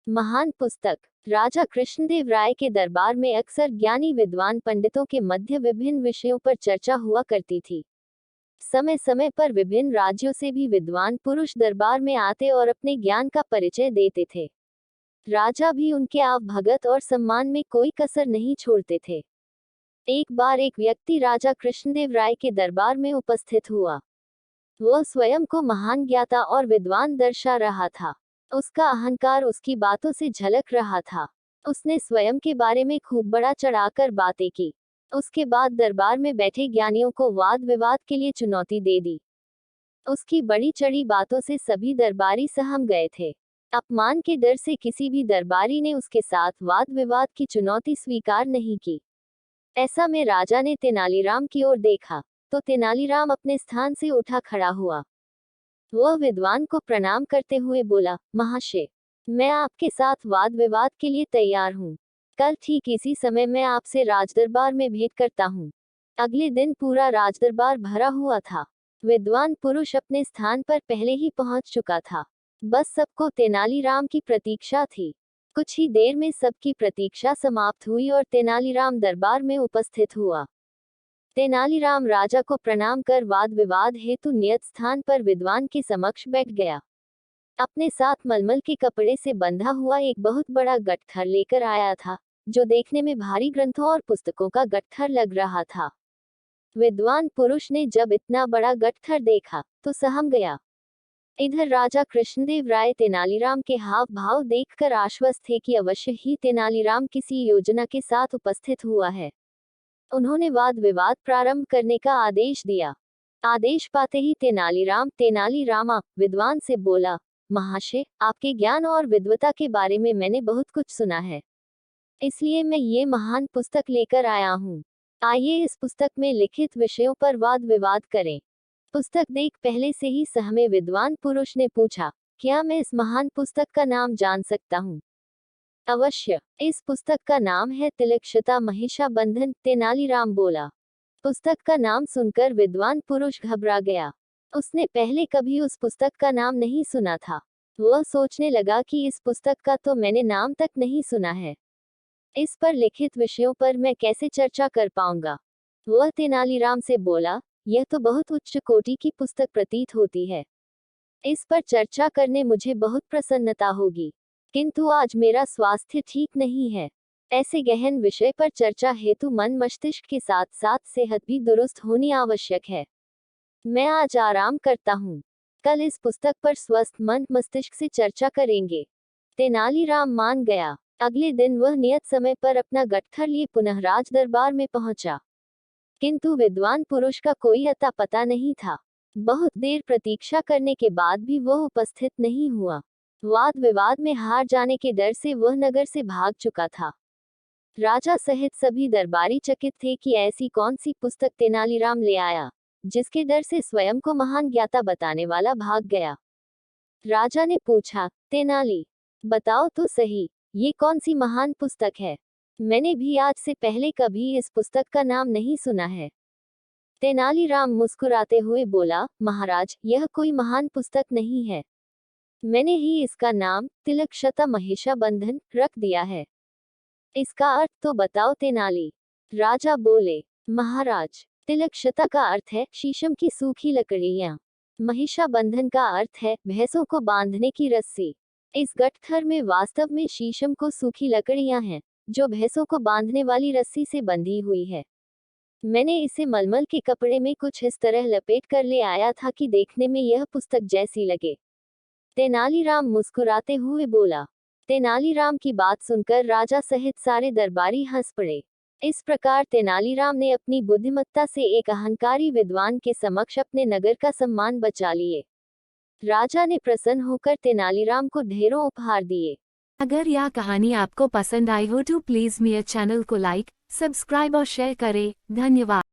महान पुस्तक। राजा कृष्णदेव राय के दरबार में अक्सर ज्ञानी विद्वान पंडितों के मध्य विभिन्न विषयों पर चर्चा हुआ करती थी। समय समय पर विभिन्न राज्यों से भी विद्वान पुरुष दरबार में आते और अपने ज्ञान का परिचय देते थे। राजा भी उनके आवभगत और सम्मान में कोई कसर नहीं छोड़ते थे। एक बार एक व्यक्ति राजा कृष्णदेव राय के दरबार में उपस्थित हुआ। वह स्वयं को महान ज्ञाता और विद्वान दर्शा रहा था। उसका अहंकार उसकी बातों से झलक रहा था। उसने स्वयं के बारे में खूब बड़ा चढ़ाकर बातें की। उसके बाद दरबार में बैठे ज्ञानियों को वाद विवाद के लिए चुनौती दे दी। उसकी बड़ी चढ़ी बातों से सभी दरबारी सहम गए थे। अपमान के डर से किसी भी दरबारी ने उसके साथ वाद विवाद की चुनौती स्वीकार नहीं की। ऐसा में राजा ने तेनालीराम की ओर देखा तो तेनालीराम अपने स्थान से उठा खड़ा हुआ। वह विद्वान को प्रणाम करते हुए बोला, महाशय, मैं आपके साथ वाद विवाद के लिए तैयार हूँ। कल ठीक इसी समय मैं आपसे राजदरबार में भेंट करता हूँ। अगले दिन पूरा राजदरबार भरा हुआ था। विद्वान पुरुष अपने स्थान पर पहले ही पहुंच चुका था। बस सबको तेनालीराम की प्रतीक्षा थी। कुछ ही देर में सबकी प्रतीक्षा समाप्त हुई और तेनालीराम दरबार में उपस्थित हुआ। तेनालीराम राजा को प्रणाम कर वाद विवाद हेतु नियत स्थान पर विद्वान के समक्ष बैठ गया। अपने साथ मलमल के कपड़े से बंधा हुआ एक बहुत बड़ा गट्ठर लेकर आया था, जो देखने में भारी ग्रंथों और पुस्तकों का गट्ठर लग रहा था। विद्वान पुरुष ने जब इतना बड़ा गट्ठर देखा तो सहम गया। इधर राजा कृष्णदेव राय तेनालीराम के हाव भाव देखकर आश्वस्त थे कि अवश्य ही तेनालीराम किसी योजना के साथ उपस्थित हुआ है। उन्होंने वाद विवाद प्रारंभ करने का आदेश दिया। आदेश पाते ही तेनालीरामा विद्वान से बोला, महाशय, आपके ज्ञान और विद्वता के बारे में मैंने बहुत कुछ सुना है, इसलिए मैं ये महान पुस्तक लेकर आया हूँ। आइए इस पुस्तक में लिखित विषयों पर वाद विवाद करें। पुस्तक देख पहले से ही सहमे विद्वान पुरुष ने पूछा, क्या मैं इस महान पुस्तक का नाम जान सकता हूँ? अवश्य, इस पुस्तक का नाम है तिलकशता महिषाबंधन, तेनालीराम बोला। पुस्तक का नाम सुनकर विद्वान पुरुष घबरा गया। उसने पहले कभी उस पुस्तक का नाम नहीं सुना था। वह सोचने लगा कि इस पुस्तक का तो मैंने नाम तक नहीं सुना है। इस पर लिखित विषयों पर मैं कैसे चर्चा कर पाऊंगा? वह तेनालीराम से बोला, यह तो बहुत उच्च कोटि की पुस्तक प्रतीत होती है। इस पर चर्चा करने मुझे बहुत प्रसन्नता होगी, किंतु आज मेरा स्वास्थ्य ठीक नहीं है। ऐसे गहन विषय पर चर्चा हेतु मन मस्तिष्क के साथ साथ सेहत भी दुरुस्त होनी आवश्यक है। मैं आज आराम करता हूँ। कल इस पुस्तक पर स्वस्थ मन मस्तिष्क से चर्चा करेंगे। तेनालीराम मान गया। अगले दिन वह नियत समय पर अपना गट्ठर लिए पुनः राज दरबार में पहुंचा, किंतु विद्वान पुरुष का कोई अता पता नहीं था। बहुत देर प्रतीक्षा करने के बाद भी वह उपस्थित नहीं हुआ। वाद विवाद में हार जाने के डर से वह नगर से भाग चुका था। राजा सहित सभी दरबारी चकित थे कि ऐसी कौन सी पुस्तक तेनालीराम ले आया, जिसके डर से स्वयं को महान ज्ञाता बताने वाला भाग गया। राजा ने पूछा, तेनाली, बताओ तो सही, ये कौन सी महान पुस्तक है? मैंने भी आज से पहले कभी इस पुस्तक का नाम नहीं सुना है। तेनालीराम मुस्कुराते हुए बोला, महाराज, यह कोई महान पुस्तक नहीं है। मैंने ही इसका नाम तिलकशता महिषाबंधन रख दिया है। इसका अर्थ तो बताओ तेनाली। राजा बोले, महाराज, तिलकशता का अर्थ है शीशम की सूखी लकड़ियां। महिषाबंधन का अर्थ है भैंसों को बांधने की रस्सी। इस गट्ठर में वास्तव में शीशम को सूखी लकड़ियां हैं, जो भैंसों को बांधने वाली रस्सी से बंधी हुई है। मैंने इसे मलमल के कपड़े में कुछ इस तरह लपेट कर ले आया था कि देखने में यह पुस्तक जैसी लगे। तेनालीराम मुस्कुराते हुए बोला। तेनालीराम की बात सुनकर राजा सहित सारे दरबारी हंस पड़े। इस प्रकार तेनालीराम ने अपनी बुद्धिमत्ता से एक अहंकारी विद्वान के समक्ष अपने नगर का सम्मान बचा लिए। राजा ने प्रसन्न होकर तेनालीराम को ढेरों उपहार दिए। अगर यह कहानी आपको पसंद आई हो तो प्लीज मेरे चैनल को लाइक, सब्सक्राइब और शेयर करें। धन्यवाद।